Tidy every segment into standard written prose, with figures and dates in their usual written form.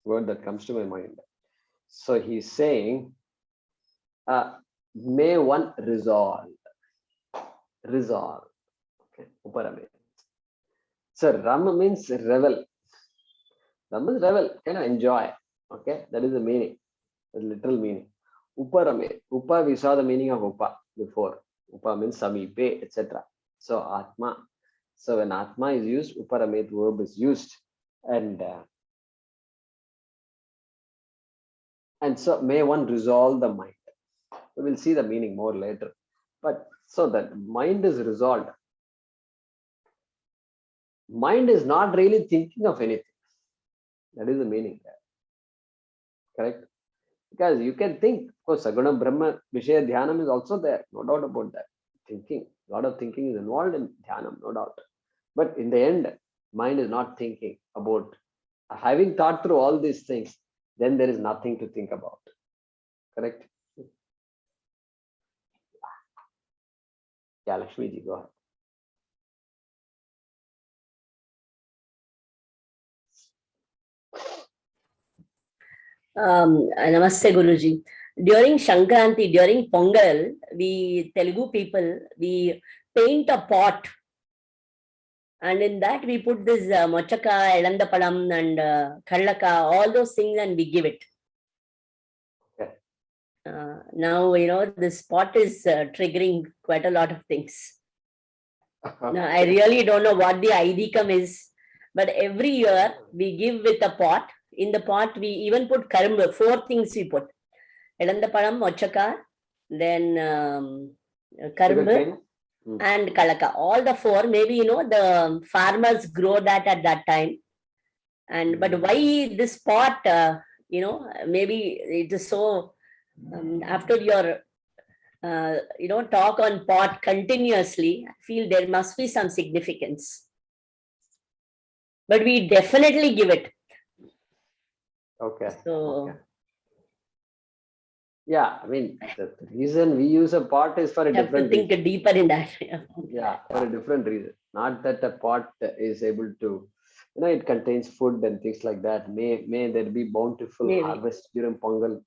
word that comes to my mind. So he's saying, may one resolve. Resolve. Okay. Uparame. So Ram means revel. Ram is revel, kind of enjoy. Okay, that is the meaning, the literal meaning. Uparame. Upa, we saw the meaning of Upa before. Upa means Samipe, etc. So Atma. So when Atma is used, Uparame verb is used. And so may one resolve the mind. We will see the meaning more later. But so that mind is resolved. Mind is not really thinking of anything. That is the meaning there. Correct? Because you can think, of course, Saguna Brahma Vishaya Dhyanam is also there. No doubt about that. Thinking. A lot of thinking is involved in Dhyanam, no doubt. But in the end, mind is not thinking about. Having thought through all these things, then there is nothing to think about. Correct? Yeah, Lakshmi ji, go ahead. Namaste Guruji. During Shankranti, during Pongal, we Telugu people, we paint a pot. And in that we put this mochaka, elandapalam and kallaka, all those things, and we give it. Okay. Now, this pot is triggering quite a lot of things. Now, I really don't know what the idikam is, but every year we give with a pot. In the pot, we even put karamba, 4 things we put. Elandapalam, mochaka, then karamba and kalaka. All the 4, maybe, the farmers grow that at that time. And but why this pot, maybe it is so, after your, talk on pot continuously, I feel there must be some significance. But we definitely give it. Okay. So, okay. Yeah, I mean, the reason we use a pot is for a different reason. Think deeper in that. Yeah, for a different reason. Not that a pot is able to, it contains food and things like that. May there be bountiful harvest during Pongal.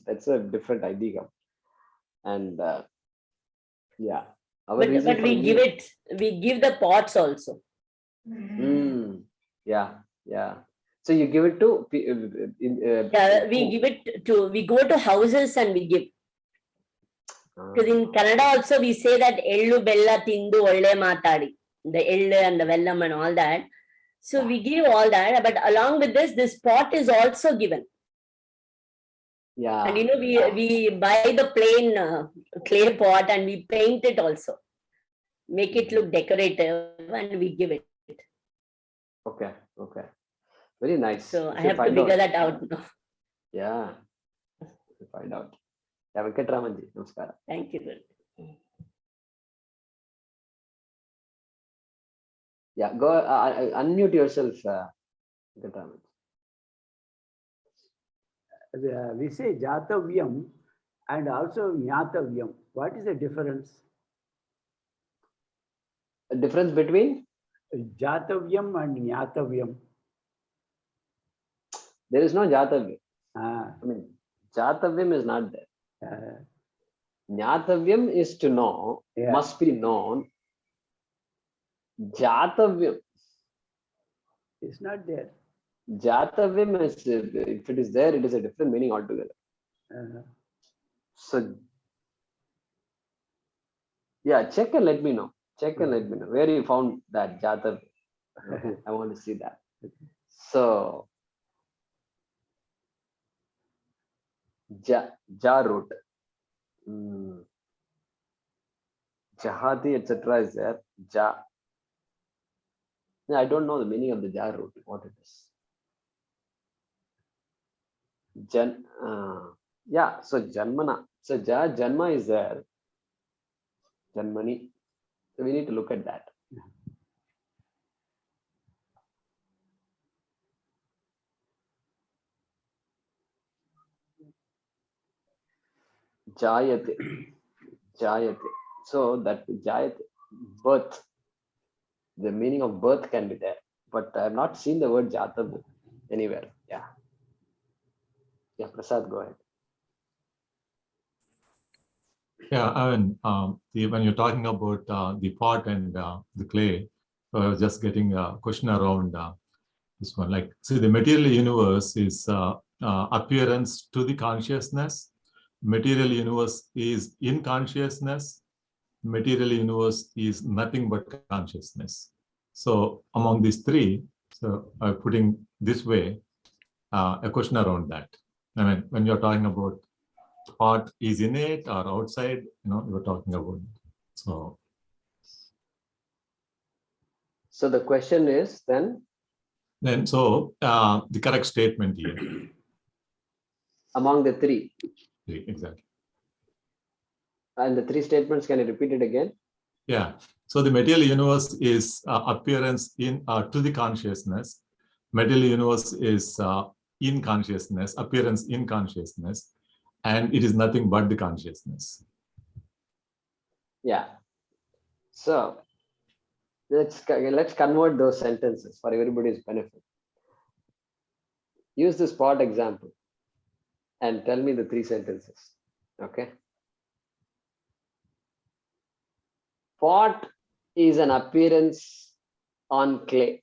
That's a different idea. And yeah. But we give it. We give the pots also. Yeah. So you give it to. We give it to. We go to houses and we give. Because in Kannada also we say that ellu bella tindu olle matadi, the ellu and the vellam and all that. So we give all that, but along with this pot is also given. Yeah. And we buy the plain clay pot and we paint it also, make it look decorative, and we give it. Okay. Very nice. So I have to figure that out now. Yeah. Find out. Yeah, Venkatramanji, namaskara. Thank you. Yeah, go unmute yourself, Venkatramanji. We say Jatavyam and also Nyatavyam. What is the difference? The difference between? Jatavyam and Nyatavyam. There is no Jatavyam. I mean, Jatavyam is not there. Nyatavyam is to know, must be known. Jatavyam is not there. Jatavyam is, if it is there, it is a different meaning altogether. So, yeah, check and let me know. Where you found that Jatavyam. I want to see that. So, Ja root. Jahati, etc. is there. Ja. I don't know the meaning of the Ja root, what it is. Yeah, so Janmana. So Janma is there. Janmani. So we need to look at that. Jayate. So that Jayate, birth. The meaning of birth can be there. But I have not seen the word Jatavyam anywhere. Yeah. Prasad, go ahead. Yeah, I mean, when you're talking about the pot and the clay, I was just getting a question around this one. Like, see, the material universe is appearance to the consciousness. Material universe is in consciousness. Material universe is nothing but consciousness. So among these three, so putting this way, a question around that. I mean, when you're talking about pot is in it or outside, you're talking about. So the question is then the correct statement here. Among the three. Exactly. And the three statements, can you repeat it again? Yeah. So the material universe is appearance in to the consciousness. Material universe is in consciousness, appearance in consciousness, and it is nothing but the consciousness. Yeah. So let's convert those sentences for everybody's benefit. Use this pot example and tell me the three sentences. Okay. Pot is an appearance on clay.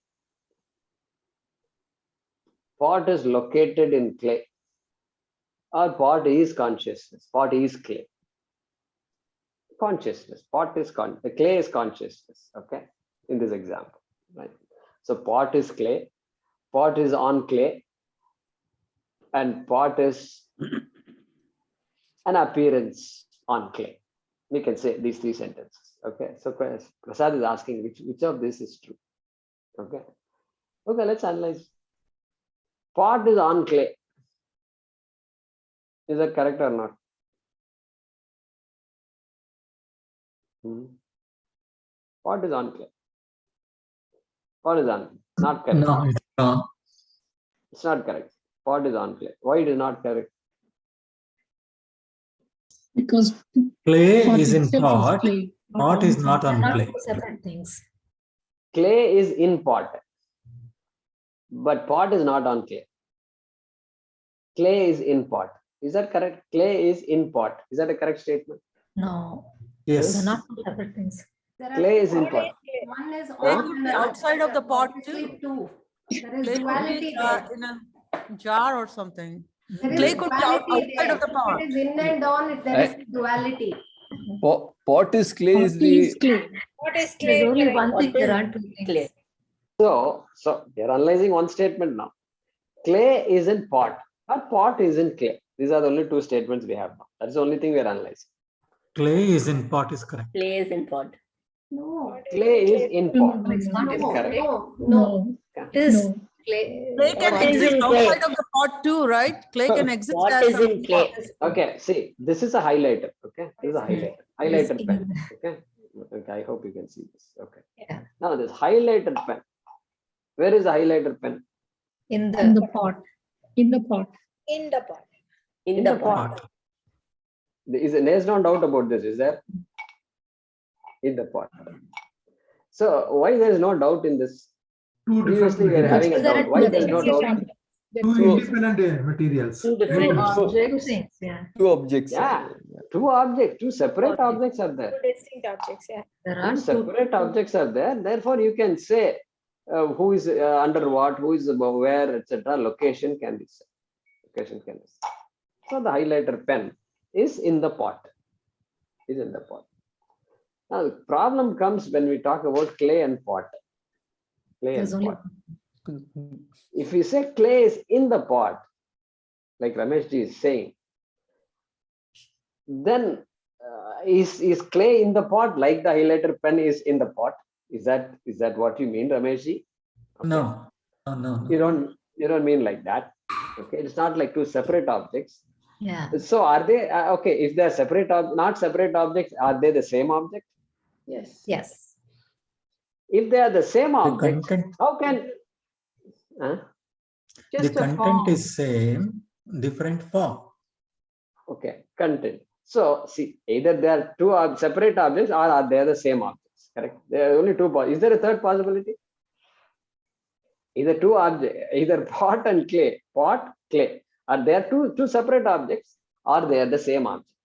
Pot is located in clay. Or pot is consciousness. Pot is clay. Consciousness. Pot is the clay is consciousness. Okay. In this example, right? So pot is clay. Pot is on clay. And pot is an appearance on clay. We can say these three sentences. Okay. So Prasad is asking which of this is true. Okay. Okay, let's analyze. Pot is on clay. Is that correct or not? Pot is on clay. Pot is on. Not correct. No, it's wrong. It's not correct. Pot is on clay. Why it is not correct? Because Clay pot is in itself pot. clay, Pot is not They're on not clay. two separate things. Clay is in pot. But pot is not on clay. Clay is in pot. Is that correct? Clay is in pot. Is that a correct statement? No, Yes. they're not two separate things. Clay is in pot. One is Clay on could and be the outside of the pot obviously too. two. There is Clay could be duality there. in a jar or something. There Clay is could be duality outside there. of the pot. If it is in and on, there is duality. Pot is clay pot is is the clay. There's only one thing, there aren't two Clay. things. So you're analyzing one statement now. Clay is in pot. Or pot is in clay. These are the only two statements we have now. That's the only thing we are analyzing. Clay is in pot is correct. Clay is in pot. No. Clay is in pot. No, it's not. Is No, correct. no. It is No. clay. Clay can Pot is exist in clay. outside of the pot too, right? Clay can exist Pot as is in something clay. else. Okay, see, this is a highlighter. Okay, this is a highlighter. Highlighter in- pen. Okay, I hope you can see this. Okay. Yeah. Now this highlighter pen. Where is the highlighter pen? In In the the pot. In the pot. in the pot. In the pot. Pot. There's no doubt about this, is there? In the pot. So why there is no doubt in this? Previously we are having a Because there doubt. are Why two there is no things. doubt? two independent materials. Two Two different. objects. Things, yeah. Two objects. Yeah, two objects, two separate objects are there. Distinct objects, yeah. There Two are two. separate objects are there. Therefore, you can say who is under what, who is above where, etc. Location can be said. Location can be said. So the highlighter pen is in the pot. Is in the pot. Now the problem comes when we talk about clay and pot. Clay There's and only pot. If we say clay is in the pot, like Rameshji is saying, then is clay in the pot like the highlighter pen is in the pot? Is that what you mean, Rameshji? Okay. No. No. You don't mean like that. Okay, it's not like two separate objects. Yeah. So are they okay? If they are separate, not separate objects, are they the same object? Yes. Yes. If they are the same The object, content, how can? the Just a content form. is same, different form. Okay, content. So see, either they are two separate objects or are they the same objects? Correct. There are only two. Is there a third possibility? Either two objects, either pot and clay, pot, clay, Are they two separate objects, or they are the same object?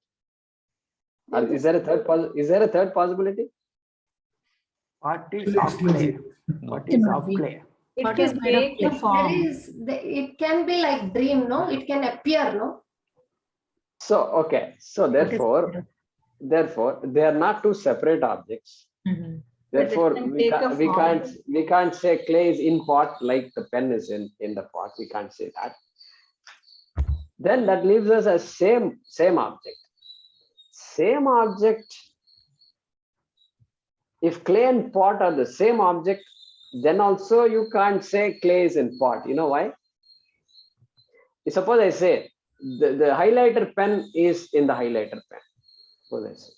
Or is there a third possibility? What is of clay? What is of clay? It What can is made of take, clay? it can be like dream, no? It can appear, no? So, okay. So therefore, they are not two separate objects. Mhm. Therefore, can we take a can't say clay is in pot like the pen is in the pot. We can't say that. Then that leaves us as same object. Same object. If clay and pot are the same object, then also you can't say clay is in pot. You know why? Suppose I say the highlighter pen is in the highlighter pen. Suppose I say.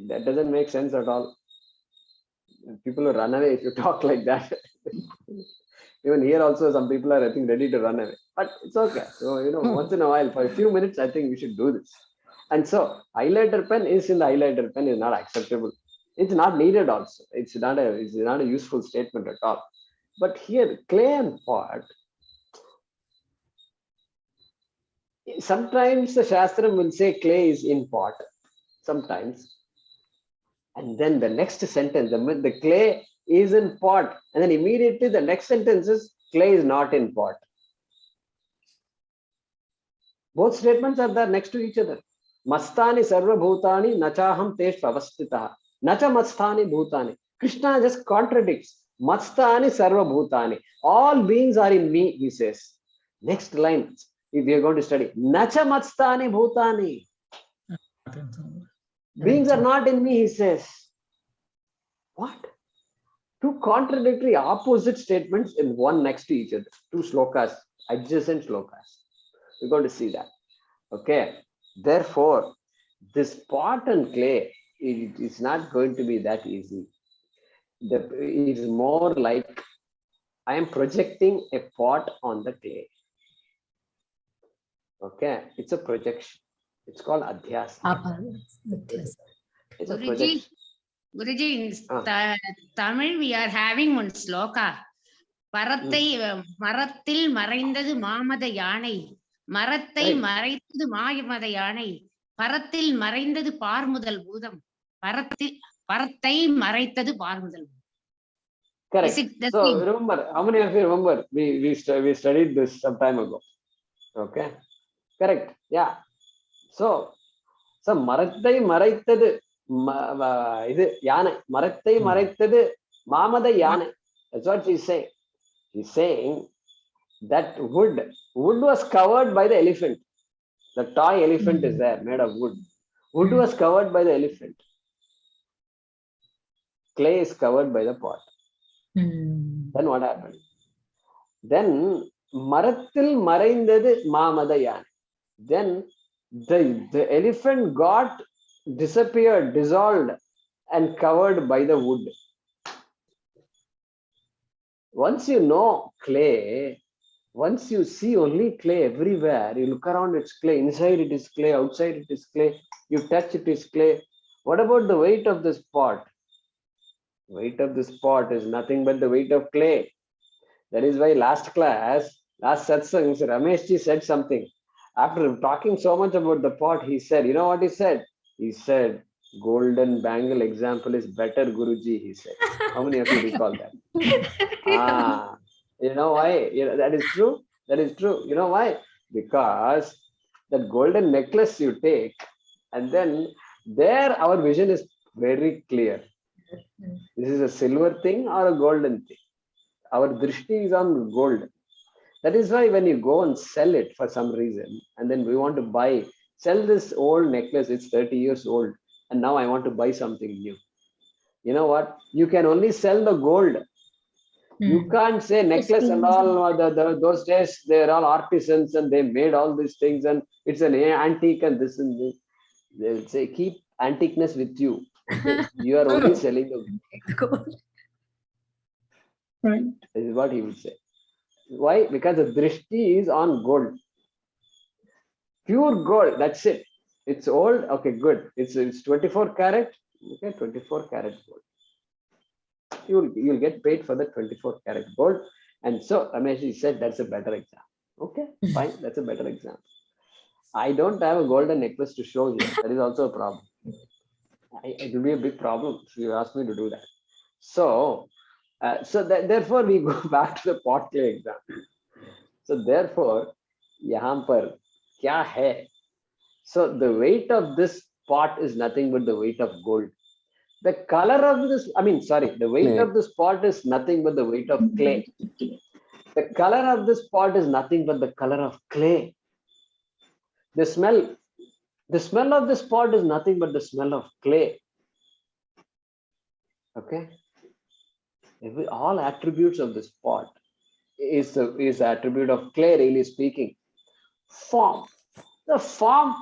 That doesn't make sense at all. People will run away if you talk like that. Even here also, some people are, I think, ready to run away. But it's okay. So, once in a while, for a few minutes, I think we should do this. And so, highlighter pen is in the highlighter pen is not acceptable. It's not needed also. It's not a useful statement at all. But here, clay and pot, sometimes the Shastram will say clay is in pot. Sometimes. And then the next sentence, the clay is in pot. And then immediately the next sentence is clay is not in pot. Both statements are there next to each other. Mastani sarva bhutani nachaham tesh avastitaha. Nacha mastani bhutani. Krishna just contradicts. Mastani sarva bhutani. All beings are in me, he says. Next line, if we are going to study. Nacha mastani bhutani. Beings are not in me, he says. What? Two contradictory opposite statements in one next to each other. Two slokas, adjacent slokas. We're going to see that. Okay. Therefore, this pot and clay, it is not going to be that easy. It is more like I am projecting a pot on the clay. Okay. It's a projection. It's called adhyasa. It's a projection. Guruji, in Tamil we are having one sloka. மரத்தில் மறைந்தது மாமத யானை, மரத்தை மறைத்தது மாயமத யானை, பரத்தில் மறைந்தது பார்முதல் பூதம், பரத்தை மறைத்தது பார்முதல். Correct. So remember, how many of you remember we studied this some time ago? Okay. Correct. Yeah. So மரத்தை மறைத்தது இது யானை, மரத்தை மறைத்தது மாமத யானை. That's what she's saying. He's saying that wood was covered by the elephant. The toy elephant is there, made of wood. Wood was covered by the elephant. Clay is covered by the pot. Then what happened? Then marathil maraindadu mamada yani. Then the elephant got disappeared, dissolved, and covered by the wood. Once you know clay, once you see only clay everywhere, you look around, it's clay, inside it is clay, outside it is clay, you touch it is clay. What about the weight of this pot? Weight of this pot is nothing but the weight of clay. That is why last satsang, Rameshji said something. After talking so much about the pot, he said, you know what he said? He said, golden bangle example is better, Guruji, he said. How many of you recall that? You know why? That is true. That is true. You know why? Because that golden necklace you take, and then there our vision is very clear. This is a silver thing or a golden thing. Our drishti is on gold. That is why when you go and sell it for some reason, and then we want to sell this old necklace, it's 30 years old, and now I want to buy something new. You know what? You can only sell the gold. You can't say necklace and all, those days, they're all artisans and they made all these things and it's an antique and this and this. They'll say, keep antiqueness with you. Okay? You are only selling the gold. Right. This is what he would say. Why? Because the drishti is on gold. Pure gold, that's it. It's old, okay, good. It's 24 karat, okay, 24 karat gold. You'll get paid for the 24 karat gold. And so Rameshji said that's a better example. Okay, fine. That's a better example. I don't have a golden necklace to show here. That is also a problem. It will be a big problem if you ask me to do that. So, therefore, we go back to the pot clay example. So, therefore, यहाँ पर क्या है? So, the weight of this pot is nothing but the weight of gold. The color of this, the weight of this pot is nothing but the weight of clay. The color of this pot is nothing but the color of clay. The smell of this pot is nothing but the smell of clay. Okay. All attributes of this pot is the attribute of clay, really speaking. Form. The form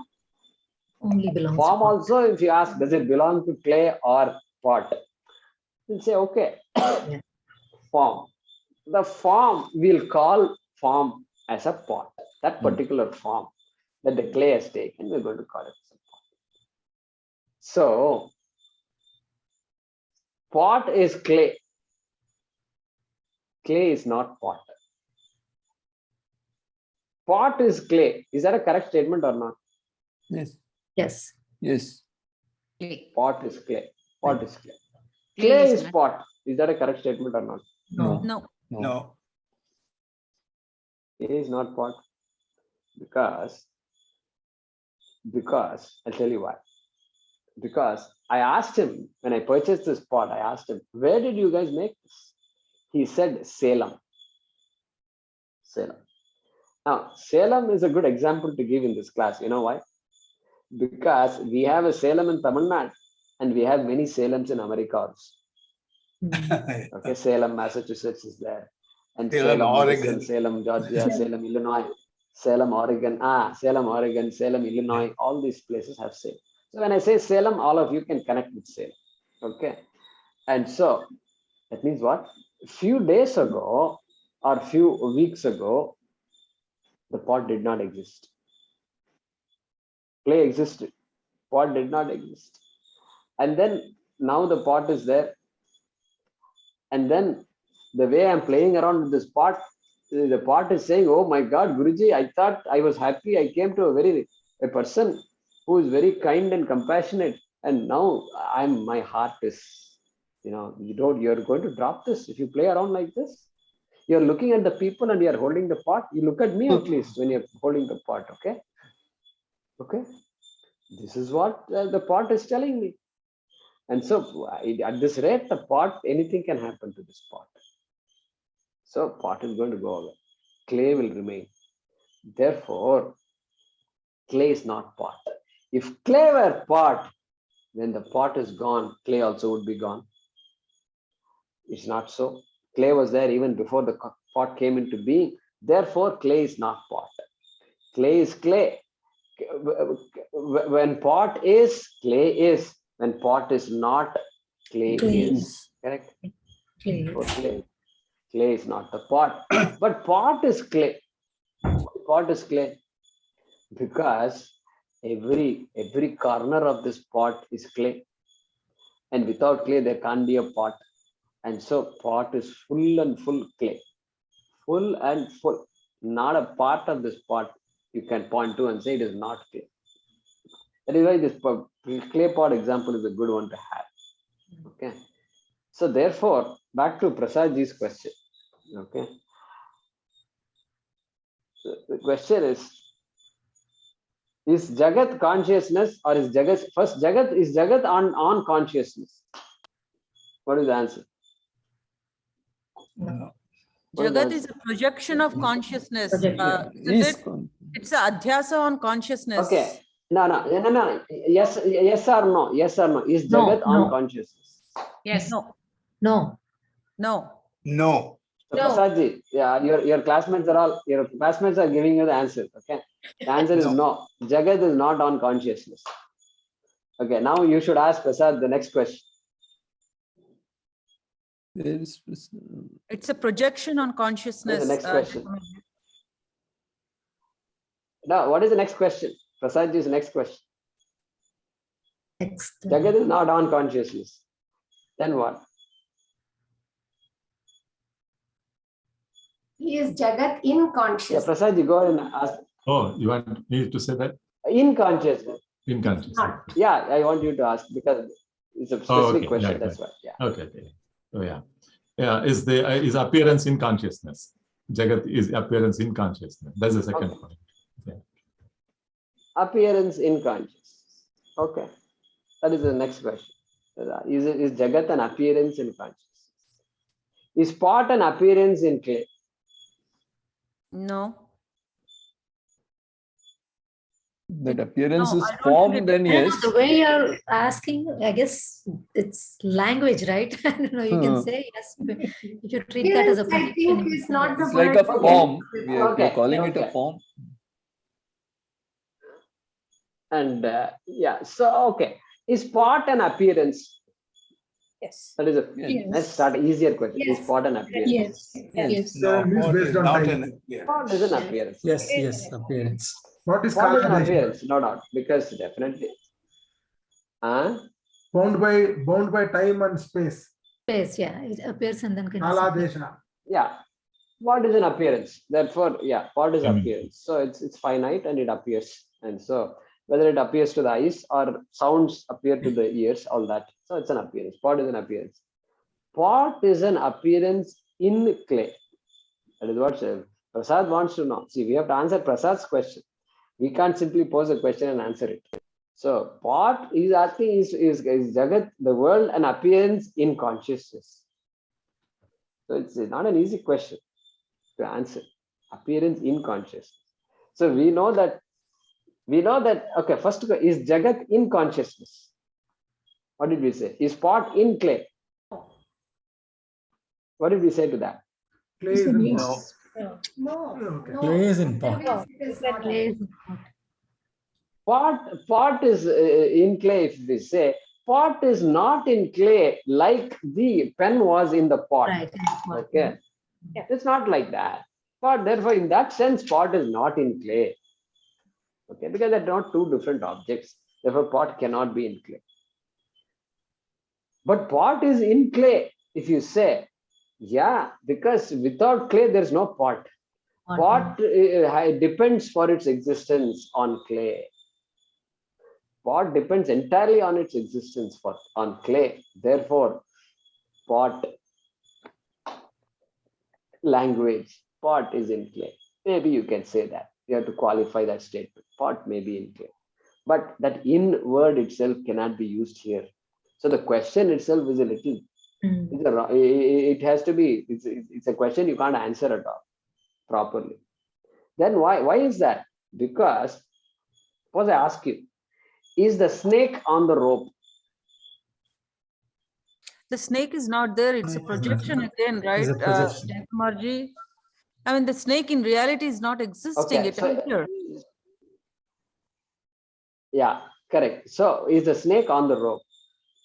Only belongs to Form pot. also, if you ask, does it belong to clay or pot? You'll say, okay, form. The form, we'll call form as a pot. That particular form that the clay has taken, we're going to call it as a pot. So, pot is clay. Clay is not pot. Pot is clay. Is that a correct statement or not? Yes. Yes. Yes. Clay. Pot is clay. Pot is clay. Clay Clay is is not- pot. Is that a correct statement or not? No. No. No. Clay is not pot because I'll tell you why. Because I asked him when I purchased this pot, I asked him, where did you guys make this? He said Salem. Salem. Now, Salem is a good example to give in this class. You know why? Because we have a Salem in Tamil Nadu and we have many Salems in America also. Okay, Salem, Massachusetts is there. And Salem, Madison, Oregon. Salem, Georgia, Salem, Illinois, Salem, Oregon, Salem, Illinois, all these places have Salem. So when I say Salem, all of you can connect with Salem. Okay. And so that means what? A few days ago or few weeks ago, the pot did not exist. Clay existed. Pot did not exist. And then now the pot is there. And then the way I'm playing around with this pot, the pot is saying, oh my God, Guruji, I thought I was happy. I came to a person who is very kind and compassionate. And now my heart is, you're going to drop this if you play around like this. You're looking at the people and you're holding the pot. You look at me at least when you're holding the pot. Okay. Okay. This is what the pot is telling me. And so at this rate, the pot, anything can happen to this pot. So pot is going to go away. Clay will remain. Therefore, clay is not pot. If clay were pot, when the pot is gone, clay also would be gone. It's not so. Clay was there even before the pot came into being. Therefore, clay is not pot. Clay is clay. When pot is, clay is. When pot is not, clay is. Correct? Clay. Clay is not the pot. But pot is clay. Pot is clay. Because every corner of this pot is clay. And without clay, there can't be a pot. And so pot is full and full clay. Full and full. Not a part of this pot you can point to and say it is not clay. That is why this clay pot example is a good one to have. Okay. So therefore, back to Prasadji's question. Okay. So the question is Jagat consciousness or is Jagat on consciousness? What is the answer? No. What is the Jagat answer? is a projection of consciousness. Projection. Isn't it? It's a adhyasa on consciousness. Okay. No. Yes or no? Yes or no? Is No, Jagat on no. consciousness? Yes. No. No. No. No. So Prasadji, yeah, your classmates are giving you the answer. Okay. The answer is no. Jagat is not on consciousness. Okay, now you should ask Prasad the next question. It's a projection on consciousness. What is the next question? No, what is the next question? Prasadji's next question. Jagat is not on consciousness. Then what? He is Jagat in Yeah, consciousness. Prasad, you go and ask. Oh, you want me to say that? In consciousness. In consciousness. Not. Yeah, I want you to ask because it's a specific Oh, okay. question. Right, That's right. why. Yeah. Okay, okay. Oh, yeah. Yeah, is appearance in consciousness. Jagat is appearance in consciousness. That's the second Okay. point. Yeah. Appearance in consciousness. Okay. That is the next question. Is Jagat an appearance in consciousness? Is pot an appearance in clay? No. That appearance No, is I don't form, think then I don't know, yes. the way you're asking, I guess it's language, right? I don't know, you can say yes. If you treat that as a Appearance, I projection, think, you is can not say the It's like word. a form. We are Okay, calling it okay. a form. And yeah, so okay. Is pot an appearance? yes. That is a Yes. let's start easier question. Yes. Is pot an appearance? Yes. Yes. No, Means pot based is on not time. an Pot is an appearance. Yes, yes, appearance. What is Pot is an Kala Desha? appearance, no doubt, because definitely. Bound by time and space. Space, yeah, it appears and then can Kala disappear. Desha. Yeah. What is an appearance? Therefore, yeah, what is Mm. appearance? So it's finite and it appears. And so whether it appears to the eyes or sounds appear to the ears, all that. So it's an appearance. Pot is an appearance. Pot is an appearance in clay. That is what Prasad wants to know. See, we have to answer Prasad's question. We can't simply pose a question and answer it. So pot is asking is Jagat, the world, an appearance in consciousness? So it's not an easy question to answer. Appearance in consciousness. So we know that okay, first is Jagat in consciousness? What did we say? Is pot in clay? What did we say to that? Clay is in Yes. No. Okay. No. Clay is in pot. Otherwise it is not. Place. Pot is in clay, if we say. Pot is not in clay like the pen was in the pot. Right. Okay. Yeah. It's not like that. But therefore, in that sense, pot is not in clay. Okay, because they're not two different objects. Therefore, pot cannot be in clay. But pot is in clay, if you say, yeah, because without clay, there's no pot. Pot depends for its existence on clay. Pot depends entirely on its existence on clay. Therefore, pot language, pot is in clay. Maybe you can say that. You have to qualify that statement. Pot may be in clay. But that in word itself cannot be used here. So the question itself is a little, it has to be, it's a question you can't answer at all properly. Then why is that? Because, suppose I ask you, is the snake on the rope? The snake is not there. It's a Snake is not projection there. again, right? It's a projection. Jaykumarji? I mean, the snake in reality is not existing. Okay, It so, appeared. yeah, correct. So is the snake on the rope?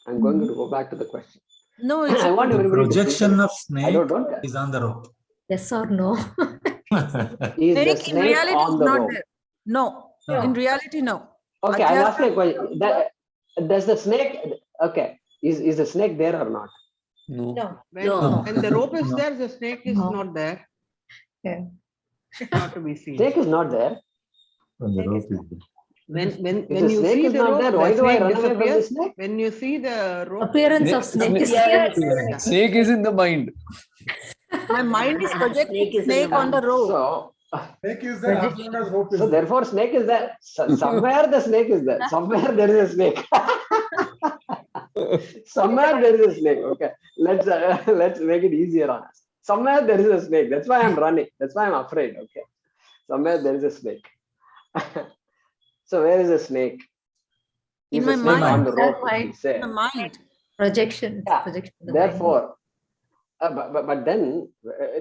I'm going to go back to the question. No, it's I want The everybody to think projection of I snake don't is on the rope. Yes or no? Is the snake in snake reality is on the not rope? there. No, No. in reality, no. Okay, I'll ask you a Adhyasa- question. Does the snake, okay, is the snake there or not? No. No. No. When the rope is there, the snake is No. not there. Yeah. Not to be seen. Snake is not there. When the rope is there. When If the snake is not there, why do I run away from the snake? When you see the rope, Appearance of snake is Yes. Snake is in the mind. My mind is projecting Snake is in snake the on the rope. So, snake is there as long as rope is so there. therefore snake is there. Somewhere the snake is there. Somewhere there is a snake. Somewhere there is a snake. Okay, let's make it easier on us. Somewhere there is a snake. That's why I'm running. That's why I'm afraid. Okay, somewhere there is a snake. So where is the snake? In Is my the snake mind. on the rope? That You say. The mind. projection. Yeah. Projection of the mind. Therefore, but then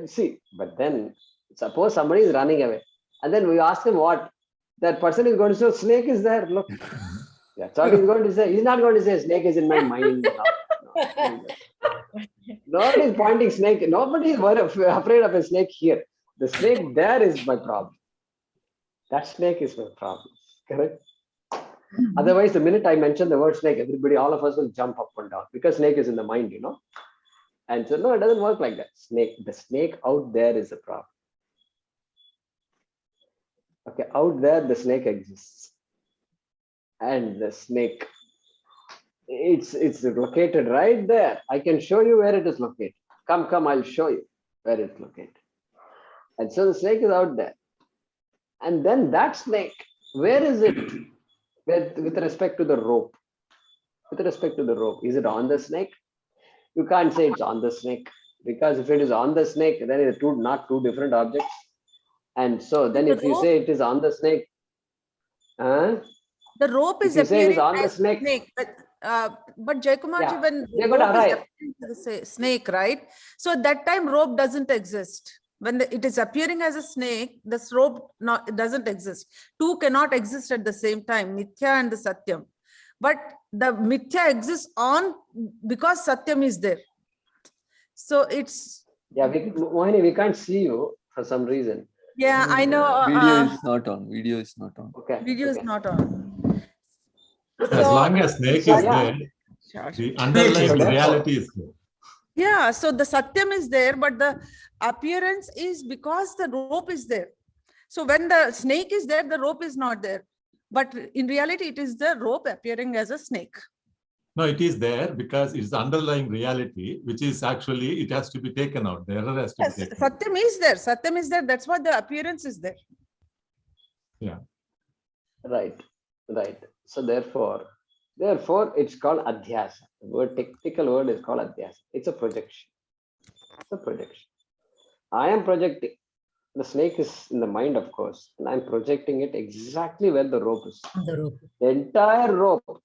see, but then suppose somebody is running away, and then we ask him what that person is going to say. Snake is there. Look, that's what he's going to say. He's not going to say snake is in my mind. No. Nobody is pointing snake. Nobody is afraid of a snake here. The snake there is my problem. That snake is my problem. Correct. Otherwise, the minute I mention the word snake, everybody, all of us will jump up and down because snake is in the mind, And so, no, it doesn't work like that. The snake out there is the problem. Okay, out there the snake exists. And the snake, it's located right there. I can show you where it is located. Come, I'll show you where it's located. And so the snake is out there. And then that snake, where is it with respect to the rope? With respect to the rope, is it on the snake? You can't say it's on the snake, because if it is on the snake, then it's not two different objects. And so then if you say it is on the snake, the rope is if you say it is appearing on the as snake, but Jayakumarji, yeah, when they're going to rope is arrive. appearing to the snake, right? So at that time rope doesn't exist. When it is appearing as a snake, this rope it doesn't exist. Two cannot exist at the same time, Mithya and the Satyam. But the Mithya exists because Satyam is there. So it's... Yeah, Mohini, we can't see you for some reason. Yeah, I know. Video is not on. Video is not on. Okay. Video is not on. As long as snake is there, the underlying reality is there. Yeah, so the Satyam is there, but the appearance is because the rope is there. So when the snake is there, the rope is not there. But in reality, it is the rope appearing as a snake. No, it is there because it's underlying reality, which is actually, it has to be taken out. The error has to be taken out. Satyam is there. Satyam is there. That's why the appearance is there. Yeah. Right. So therefore, it's called adhyasa. The word, technical word is called adhyasa. It's a projection. It's a projection. I am projecting. The snake is in the mind, of course, and I'm projecting it exactly where the rope is. The rope The entire rope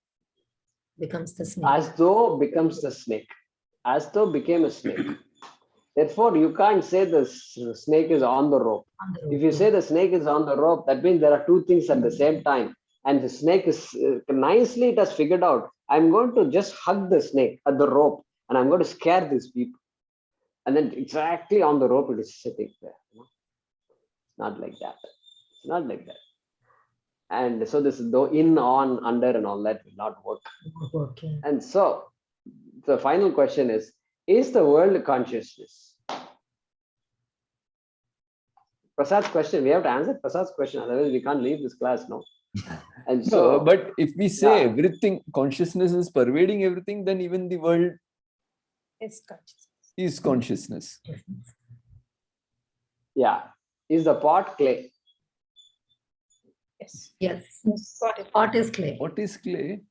becomes the snake. as though becomes the snake, as though became a snake. Therefore, you can't say the snake is on the rope. If you say the snake is on the rope, that means there are two things at the same time. And the snake is nicely, it has figured out. I'm going to just hug the snake at the rope, and I'm going to scare these people. And then exactly on the rope, it is sitting there. It's not like that. It's not like that. And so this though in, on, under, and all that will not work. Okay. And so the final question is the world consciousness? Prasad's question, we have to answer Prasad's question, otherwise we can't leave this class, no? And so, No, but if we say yeah, everything, consciousness is pervading everything, then even the world It's conscious. is consciousness. yeah, is the pot clay? Yes. Pot is clay. What is clay?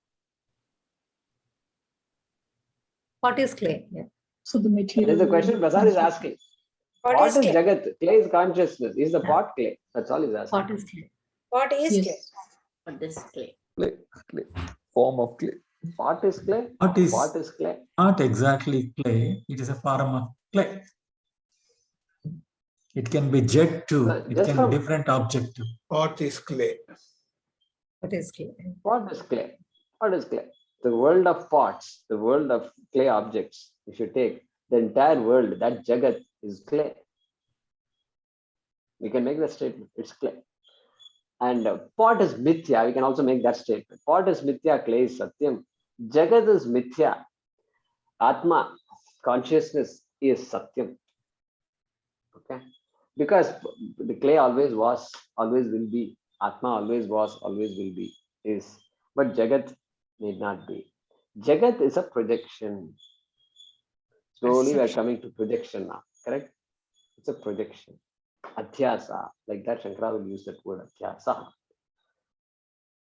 Pot is clay. Yeah. So the That material. is the question Prasad is asking. What is Jagat? Clay is consciousness. Is the pot clay? That's all he's asking. Pot is clay. What is Yes. clay? What this clay? Clay. Form of clay. Pot is clay? What is Pot is clay? not exactly clay, it is a form of clay. It can be jet too. It Just can from- be different object too. Pot is clay. Pot is clay. What is clay? What is clay? The world of pots, the world of clay objects, if you take the entire world, that Jagat is clay. We can make that statement. It's clay. And pot is mithya. We can also make that statement. Pot is mithya, clay is satyam. Jagat is mithya. Atma, consciousness, is satyam. Okay? Because the clay always was, always will be. Atma always was, always will be, is. But Jagat need not be. Jagat is a projection. Slowly we are coming to projection now, correct? It's a projection. Adhyasa, like that Shankara will use that word, adhyasa.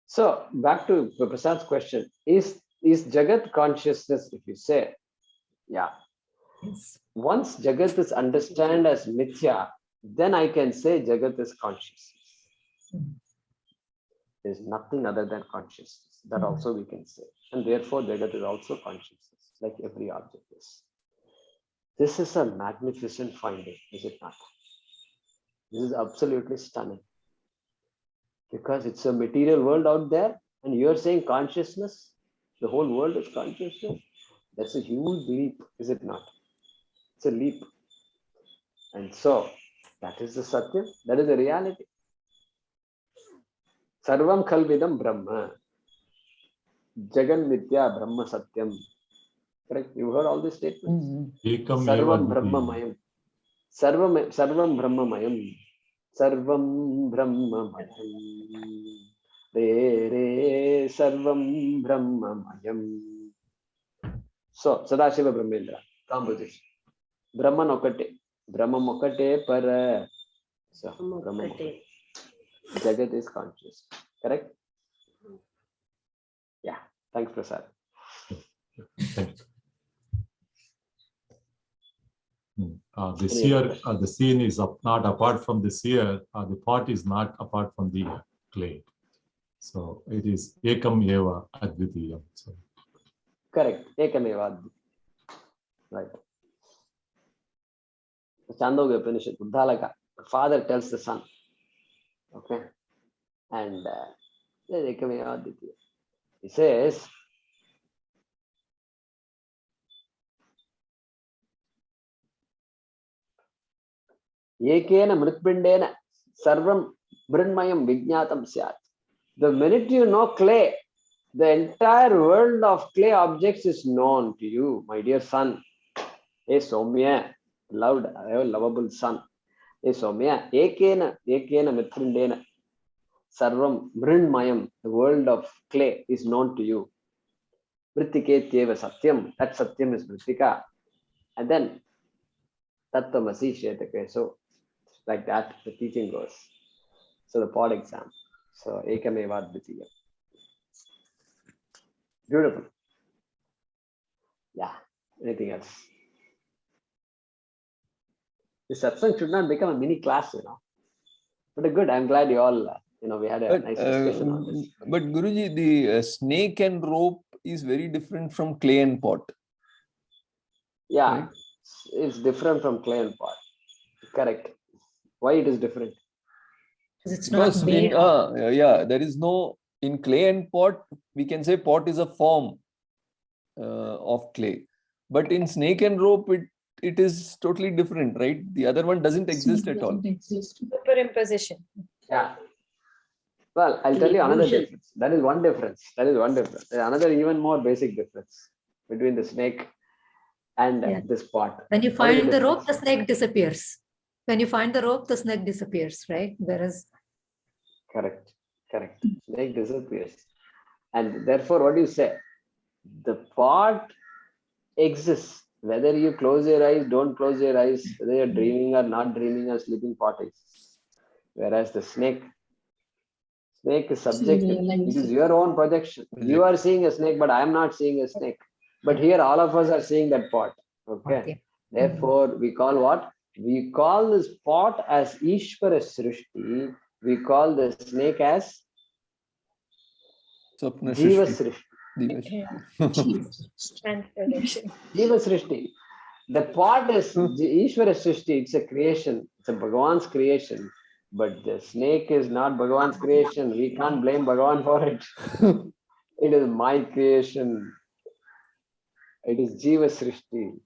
So back to Prasad's question, is Jagat consciousness, if you say, yeah. Yes. Once Jagat is understood as mithya, then I can say Jagat is consciousness. There is nothing other than consciousness. That also we can say. And therefore Jagat is also consciousness, like every object is. This is a magnificent finding, is it not? This is absolutely stunning. Because it's a material world out there, and you're saying consciousness, the whole world is consciousness. That's a huge leap, is it not? It's a leap. And so, that is the Satyam, that is the reality. Sarvam Khalvidam Brahma. Jagan Nitya Brahma Satyam. Correct? You heard all these statements? Ekam Sarvam eva Brahma dviti. Mayam. Sarvam Brahma Mayam. Sarvam Brahmamayam. Re Re Sarvam Brahmamayam. So, Sadashiva Brahmendra, composition. Brahman okate. Brahman okate para. So, Brahman okate. Jagat is conscious. Correct? Yeah. Thanks, Prasad. Thank you. The seer, the scene is not apart from the seer. The pot is not apart from the clay. So it is ekam eva advitiyam. So. Correct. Ekam eva. Right. Chandogya Upanishad, Buddhalaka, the father tells the son. Okay. And ekam eva advitiyam. He says, Ekena mritpindena sarvam brinmayam vijnatam syat. The minute you know clay, the entire world of clay objects is known to you, my dear son. Hey Somya, loved, lovable son. Hey Somya, ekena mritpindena sarvam brinmayam, the world of clay is known to you. Vrittiketyeva satyam, that satyam is vrittika. And then tattvamasi shetake. So like that, the teaching goes. So the pod exam. So ekameva advitiyam. Beautiful. Yeah. Anything else? The satsang should not become a mini class, But good. I'm glad you all, we had a nice discussion on this. But Guruji, the snake and rope is very different from clay and pot. Yeah, right? It's different from clay and pot. Correct. Why it is different? Because it's not Because made there is no, in clay and pot, we can say pot is a form of clay. But in snake and rope, it is totally different, right? The other one doesn't exist at all. superimposition. Yeah. Well, I'll tell you another difference. That is one difference. There's another even more basic difference between the snake and this pot. When you find the rope, the snake disappears. When you find the rope, the snake disappears, right? Whereas. Correct. Snake disappears. And therefore, what do you say? The pot exists. Whether you close your eyes, don't close your eyes, whether you're dreaming or not dreaming, or sleeping, pot exists. Whereas the snake is subjective. It is your own projection. You are seeing a snake, but I am not seeing a snake. But here all of us are seeing that pot. Okay. Therefore, we call what? We call this pot as Ishvara Srishti. We call the snake as Jiva Srishti. Jiva Srishti. The pot is Ishvara Srishti. It's a creation. It's a Bhagavan's creation. But the snake is not Bhagavan's creation. We can't blame Bhagavan for it. It is my creation. It is Jiva Srishti.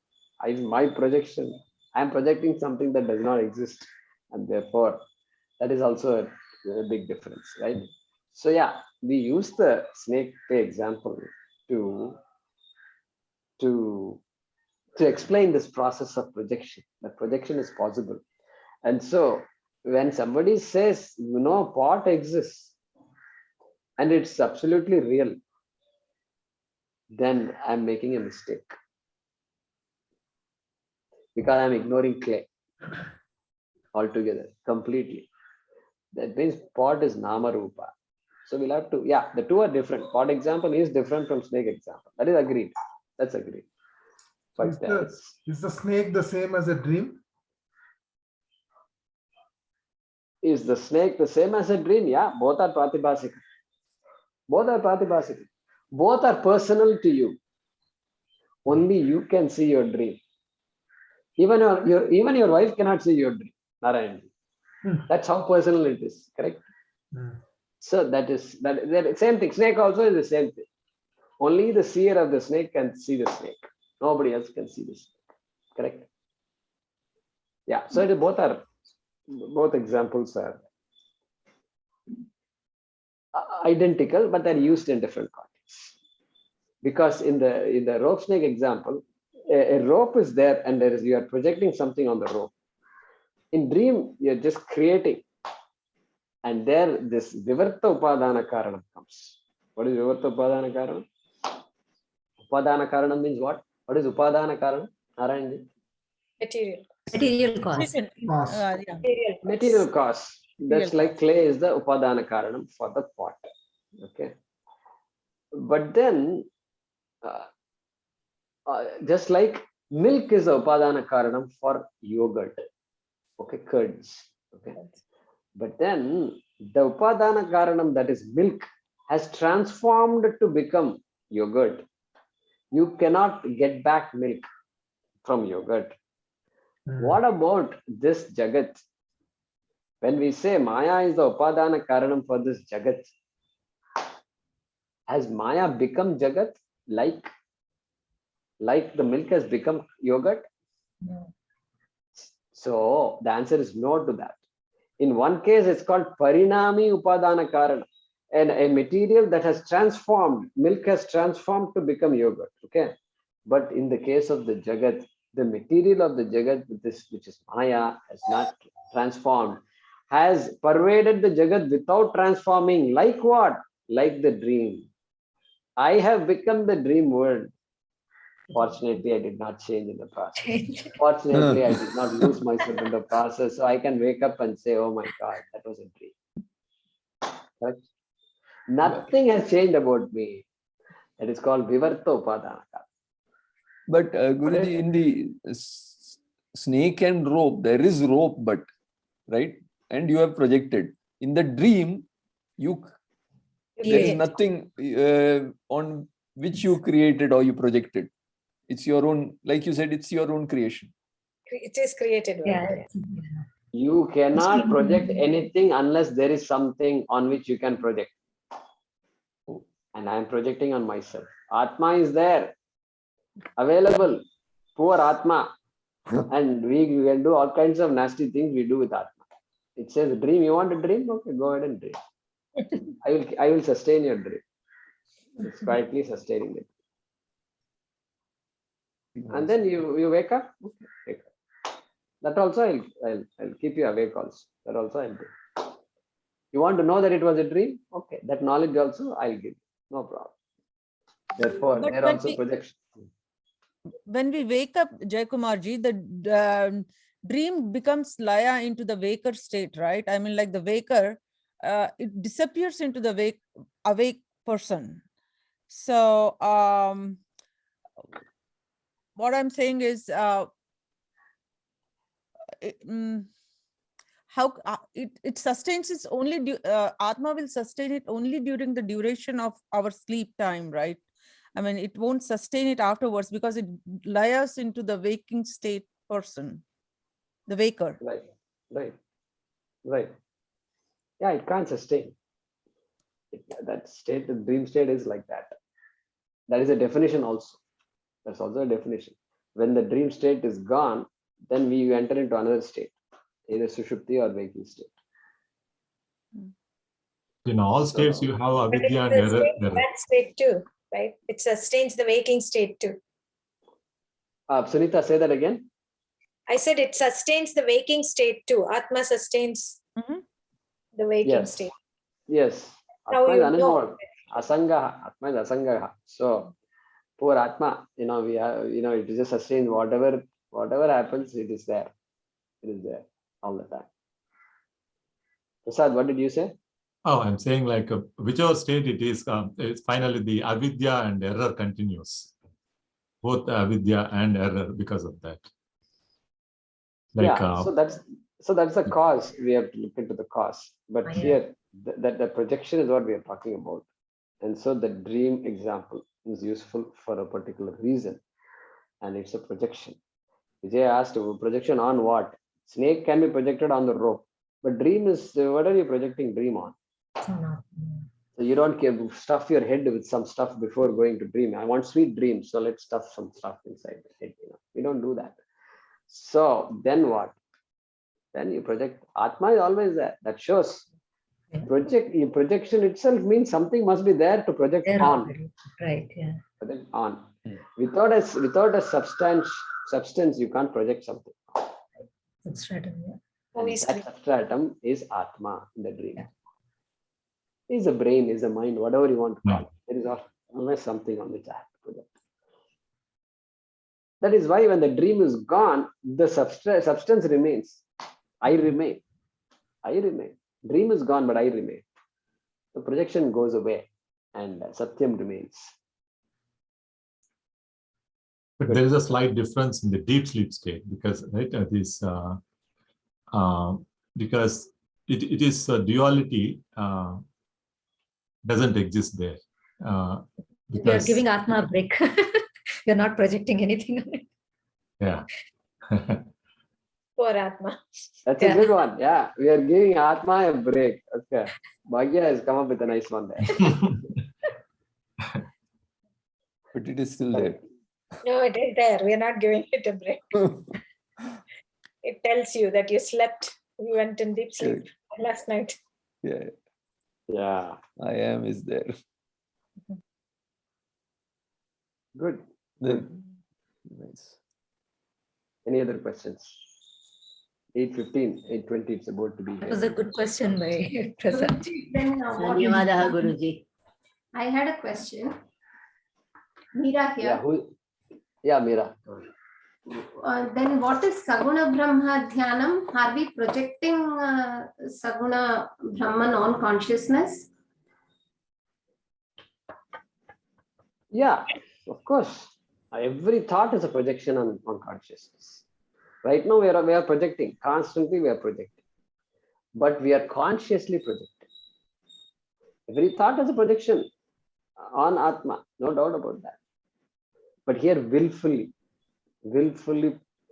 It's my projection. I am projecting something that does not exist. And therefore, that is also a big difference, right? So yeah, we use the snake example to explain this process of projection. That projection is possible. And so when somebody says, pot exists and it's absolutely real, then I'm making a mistake. Because I'm ignoring clay altogether, completely. That means pot is Nama Rupa. So we'll have to, the two are different. Pot example is different from snake example. That is agreed. That's agreed. But is the snake the same as a dream? Is the snake the same as a dream? Yeah, both are pratibhasika. Both are personal to you. Only you can see your dream. Even your wife cannot see your dream. Narayan. That's how personal it is. Correct? So that same thing. Snake also is the same thing. Only the seer of the snake can see the snake. Nobody else can see the snake. Correct? Yeah. So both examples are identical, but they're used in different contexts. Because in the rope snake example, a rope is there and you are projecting something on the rope. In dream, you're just creating. And there this Vivarta Upadana Karanam comes. What is Vivarta Upadana Karanam? Upadana Karanam means what? What is Upadana Karanam? Narayanji? Material cause. Material cause. That's like clay is the Upadana Karanam for the pot. Okay. But then, just like milk is the Upadana Karanam for yogurt. Okay, curds. Okay. But then the Upadana Karanam, that is milk, has transformed to become yogurt. You cannot get back milk from yogurt. What about this Jagat? When we say Maya is the Upadana Karanam for this Jagat, has Maya become Jagat like the milk has become yogurt? No. So the answer is no to that. In one case, it's called Parinami Upadana Karana, and a material that has transformed, milk has transformed to become yogurt. Okay. But in the case of the Jagat, the material of the Jagat, which is Maya, has not transformed, has pervaded the Jagat without transforming. Like what? Like the dream. I have become the dream world. Fortunately, I did not change in the process. Fortunately, I did not lose myself in the process. So I can wake up and say, oh my God, that was a dream. Correct? Nothing has changed about me. That is called Vivarta Upadana. But Guruji, in the snake and rope, there is rope, but right? And you have projected. In the dream, there is nothing on which you created or you projected. It's your own, like you said, it's your own creation. It is created. Yeah. You cannot project anything unless there is something on which you can project. And I am projecting on myself. Atma is there, available. Poor Atma. And we can do all kinds of nasty things we do with Atma. It says dream. You want a dream? Okay, go ahead and dream. I will sustain your dream. It's quietly sustaining it. And then you wake up. Okay, wake up. That also I'll keep you awake also. That also I'll do. You want to know that it was a dream? Okay, that knowledge also I'll give you. No problem. Therefore, there also projection. When we wake up, Jaykumarji, the dream becomes laya into the waker state, right? I mean, like the waker, it disappears into the awake person. So what I'm saying is, how it sustains its only Atma will sustain it only during the duration of our sleep time, right? I mean, it won't sustain it afterwards because it layers into the waking state person, the waker. Right. Yeah, it can't sustain. That state, the dream state is like that. That is a definition also. That's also a definition. When the dream state is gone, then we enter into another state, either Sushupti or waking state. In all states, you have avidya and error. That state too, right? It sustains the waking state too. Sunita, say that again. I said it sustains the waking state too. Atma sustains the waking state. Yes. Atma is uninvolved. Asangaha. Atma is asangaha. So poor Atma, we have, it just sustains whatever happens, it is there. It is there all the time. Prasad, what did you say? Oh, I'm saying like whichever state it is, it's finally the avidya and error continues. Both avidya and error because of that. Like, so that's the cause. We have to look into the cause. But here, the projection is what we are talking about. And so the dream example is useful for a particular reason. And it's a projection. Vijay asked, projection on what? Snake can be projected on the rope. But dream is, what are you projecting dream on? So you don't stuff your head with some stuff before going to dream. I want sweet dreams, so let's stuff some stuff inside the head. We don't do that. So then what? Then you project. Atma is always there. That shows. Projection itself means something must be there to project there on. Already. Right. Yeah. Project on. Without a substance, you can't project something. That's right. Yeah. And that substratum is Atma in the dream. Is a brain, is a mind, whatever you want to call it. There is always something on which I have to put it. That is why when the dream is gone, the substance remains. I remain. I remain. Dream is gone, but I remain. The projection goes away and Satyam remains. But there is a slight difference in the deep sleep state because, right, because it is duality doesn't exist there. We are giving Atma a break. We are not projecting anything on it. Yeah. Poor Atma. That's a good one. Yeah, we are giving Atma a break. Okay. Bhagya has come up with a nice one there. But it is still there. No, it is there. We are not giving it a break. It tells you that you slept. You went in deep sleep last night. Yeah. Yeah. I am is there. Good. Nice. Any other questions? 8:15, 8:20, it's about to be. That was a good question by Prasad. Then, Dhanyawadaha, Guruji. I had a question. Meera here. Yeah, Meera. Then what is Saguna Brahma Dhyanam? Are we projecting Saguna Brahman on consciousness? Yeah, of course. Every thought is a projection on consciousness. Right now we are projecting. Constantly we are projecting. But we are consciously projecting. Every thought is a projection on Atma. No doubt about that. But here willfully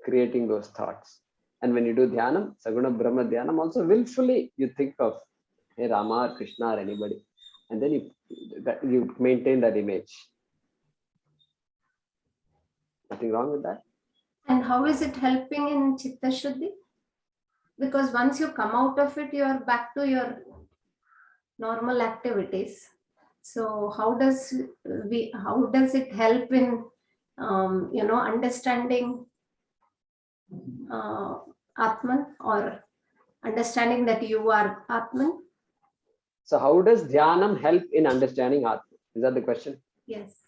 creating those thoughts. And when you do Dhyanam, Saguna Brahma Dhyanam, also willfully you think of, hey, Rama or Krishna or anybody. And then you maintain that image. Nothing wrong with that. And how is it helping in Chitta Shuddhi? Because once you come out of it, you are back to your normal activities. So how does it help in understanding Atman or understanding that you are Atman? So how does Dhyanam help in understanding Atma? Is that the question? Yes.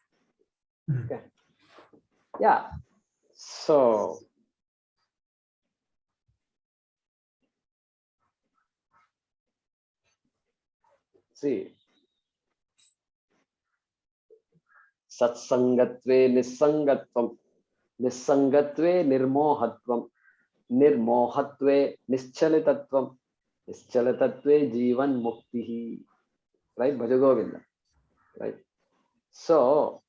Okay. Yeah. So see, Satsangatve Nisangatvam, Nisangatve Nirmohatvam, Nirmohatve Nischalitatvam, Nischalitatve Jivan Muktihi. Right? Bhajagovinda. Right? So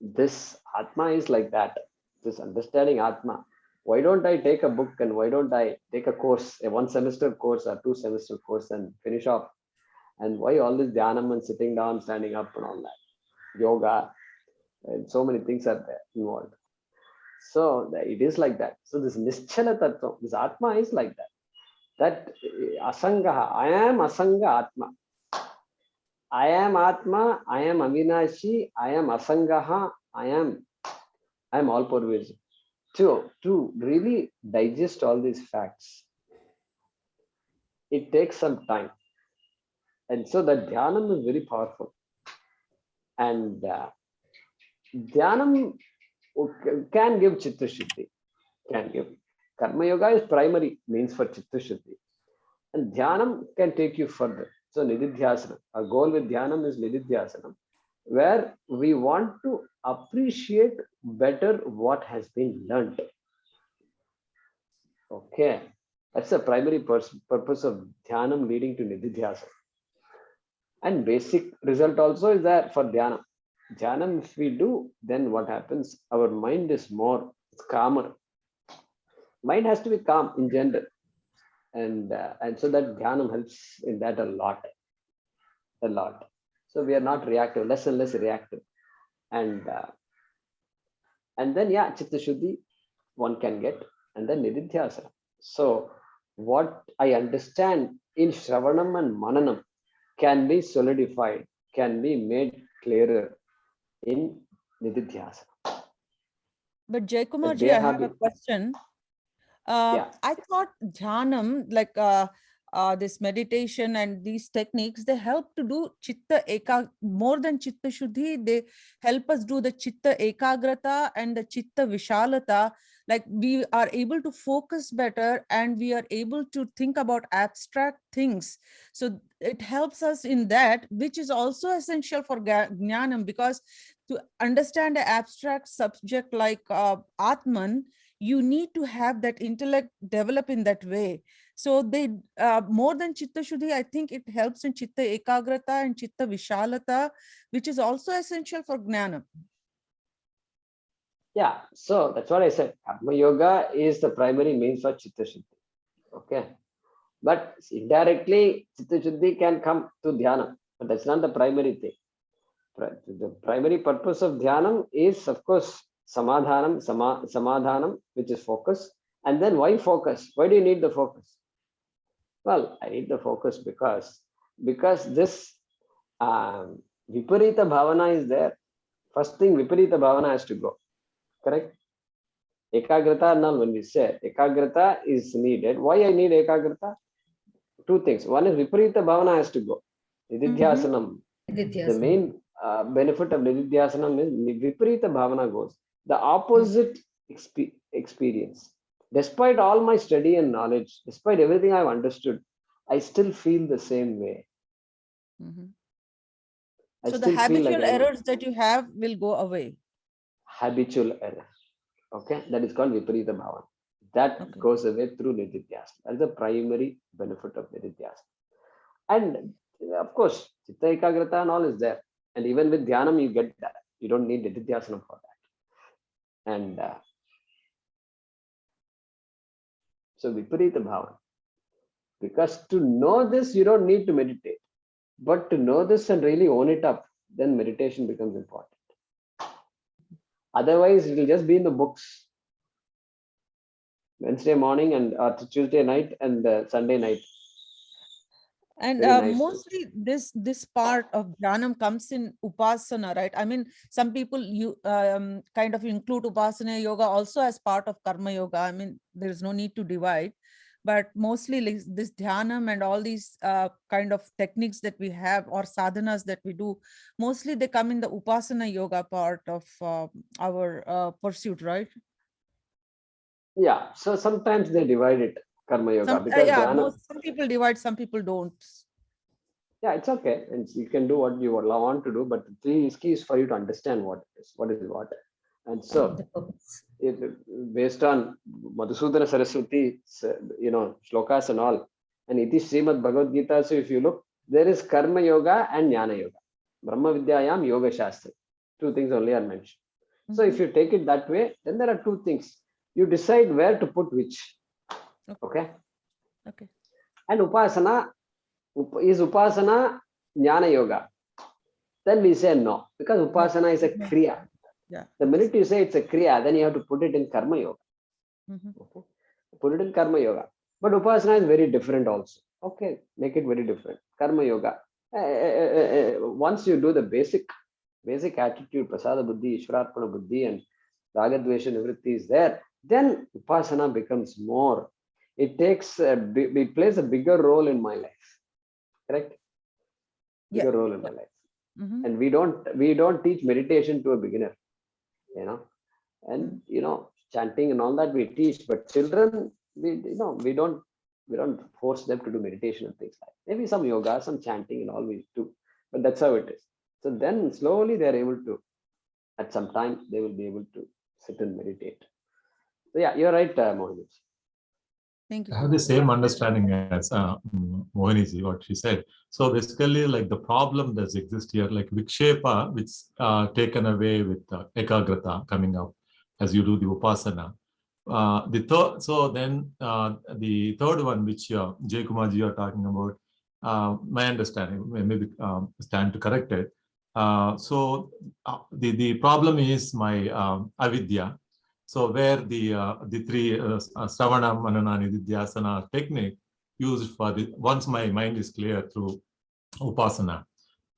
this Atma is like that. This understanding Atma. Why don't I take a book and why don't I take a course, a 1 semester course or 2 semester course and finish off? And why all this Dhyanam and sitting down, standing up and all that? Yoga and so many things are there involved. So it is like that. So this Nischala Tattva, this Atma is like that. That Asangaha, I am Asanga Atma. I am Atma, I am Avinashi, I am Asangaha, I am all pervasive. To really digest all these facts, it takes some time. And so that Dhyanam is very powerful. And Dhyanam can give Chitta Shuddhi. Can give. Karma Yoga is primary means for Chitta Shuddhi. And Dhyanam can take you further. So Nididhyasana. Our goal with Dhyanam is Nididhyasana, where we want to appreciate better what has been learned. Okay. That's the primary purpose of Dhyanam leading to Nididhyasana. And basic result also is that for Dhyanam. Dhyanam, if we do, then what happens? Our mind is it's calmer. Mind has to be calm in general. And so that Dhyanam helps in that a lot. So we are not reactive, less and less reactive. And then, yeah, Chitta Shuddhi one can get, and then Nididhyasana. So what I understand in Shravanam and Mananam can be solidified, can be made clearer in Nididhyasana. But Jaykumarji, I have a question. I thought dhyanam, like this meditation and these techniques, they help to do chitta more than chitta shuddhi. They help us do the chitta ekagrata and the chitta vishalata. Like we are able to focus better and we are able to think about abstract things. So it helps us in that, which is also essential for jnanam, because to understand an abstract subject like Atman, you need to have that intellect develop in that way. So they more than chitta shuddhi, I think it helps in chitta ekagrata and chitta vishalata, which is also essential for jnana. Yeah, so that's what I said. Karma yoga is the primary means for chitta shuddhi. Okay, but indirectly chitta shuddhi can come to dhyana, but that's not the primary thing. The primary purpose of dhyanam is, of course, samadhanam, which is focus. And then why focus? Why do you need the focus? Well, I need the focus because this viparita bhavana is there. First thing, viparita bhavana has to go. Correct? Ekagrata, now when we say ekagrata is needed, why I need ekagrata? Two things. One is viparita bhavana has to go. Nididhyasanam. The main benefit of nididhyasanam is viparita bhavana goes. The opposite experience. Despite all my study and knowledge, despite everything I've understood, I still feel the same way. So the habitual errors that you have will go away. Habitual error. Okay, that is called viparita bhavana. That goes away through nididhyasana. That is the primary benefit of nididhyasana. And of course, chitta ekagrata and all is there. And even with dhyanam, you get that. You don't need nididhyasana for that. And so viparita bhavana. Because to know this, you don't need to meditate. But to know this and really own it up, then meditation becomes important. Otherwise, it will just be in the books. Wednesday morning and Tuesday night and Sunday night. And mostly this part of dhyanam comes in upasana, right? I mean, some people you kind of include upasana yoga also as part of karma yoga. I mean, there is no need to divide, but mostly like this dhyanam and all these kind of techniques that we have or sadhanas that we do, mostly they come in the upasana yoga part of our pursuit, right? Yeah, so sometimes they divide it, karma yoga. Because some people divide, some people don't. Yeah, it's okay. And you can do what you want to do, but the key is for you to understand what is what. And so, based on Madhusudana Saraswati, shlokas and all, and it is Srimad Bhagavad Gita. So if you look, there is karma yoga and jnana yoga. Brahma Vidyayam Yoga Shastra. Two things only are mentioned. So if you take it that way, then there are two things. You decide where to put which. Okay. And upasana is upasana jnana yoga. Then we say no, because upasana is a kriya. The minute you say it's a kriya, then you have to put it in karma yoga. Okay. Put it in karma yoga. But upasana is very different also. Okay, make it very different. Karma yoga. Once you do the basic attitude, prasada buddhi, ishwararpana buddhi, and ragadvesha nivritti is there, then upasana becomes more. It plays a bigger role in my life. Correct? Bigger role in my life. And we don't teach meditation to a beginner, and chanting and all that we teach, but children, we don't force them to do meditation and things like that. Maybe some yoga, some chanting and all we do, but that's how it is. So then slowly they are able to, at some time, they will be able to sit and meditate. So yeah, you're right, Mohini. Thank you. I have the same understanding as Mohiniji, what she said. So basically, like the problem that exists here, like vikshepa, which taken away with ekagrata coming up as you do the upasana. The third one, which Jay Kumarji you are talking about, my understanding, maybe stand to correct it. So the problem is my avidya. So where the three Sravana, Manana, Nididhyasana technique used for once my mind is clear through upasana,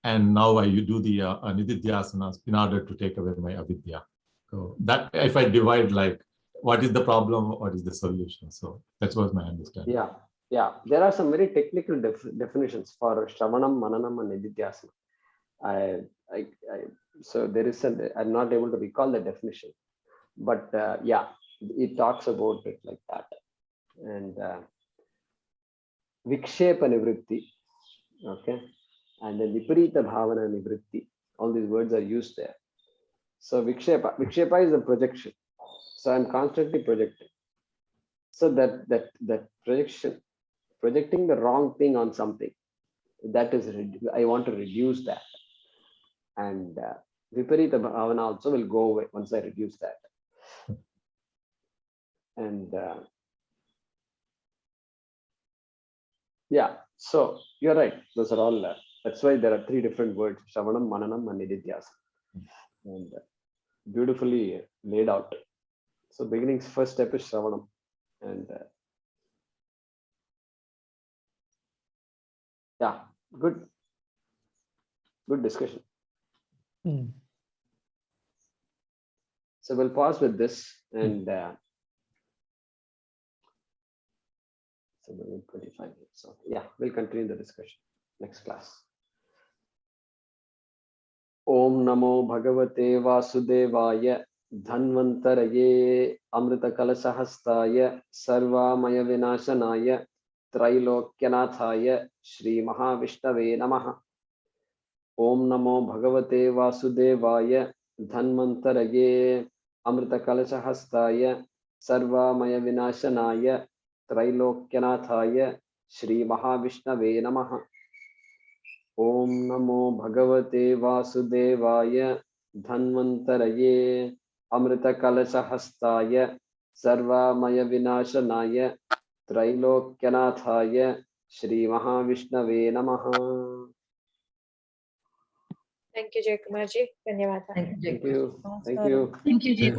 and now I do the Nididhyasanas in order to take away my avidya. So that if I divide like what is the problem, what is the solution. So that was my understanding. Yeah, yeah. There are some very technical definitions for Shravanam, Mananam, and Nididhyasana. So there is I'm not able to recall the definition, but yeah, it talks about it like that. And Vikshepa Nivritti, okay, and then Viparita Bhavana Nivritti. All these words are used there. So Vikshepa is a projection. So I'm constantly projecting. So that projecting the wrong thing on something, that is, I want to reduce that. And Viparita Bhavana also will go away once I reduce that. And yeah, so you're right. Those are all, that's why there are three different words, Shravanam, Mananam, and Nididhyasana. And beautifully laid out. So beginning's first step is Shravanam. And yeah, good discussion. So we'll pause with this and so 25 minutes. So yeah, we'll continue the discussion next class. Om Namo Bhagavate Vasudevaya Dhanvantaraye Amrita Kalasahastaya Sarvamaya Vinashanaya Trailokyanathaya Shri Mahavishnave Namaha. Om Namo Bhagavate Vasudevaya Dhanvantaraye Amrita Kalasahastaya Sarvamaya Vinashanaya Trailokyanathaya Shri Mahavishnave Namaha. Om Namo Bhagavate Vasudevaya Dhanvantaraye Amrita Kalasahastaya Sarvamaya Vinashanaya Trailokyanathaya Shri Mahavishnave Namaha. Thank you, Jay Kumarji. Dhanyawada. Thank you, Thank you. Thank Namaskaram. you. Thank you, Jay.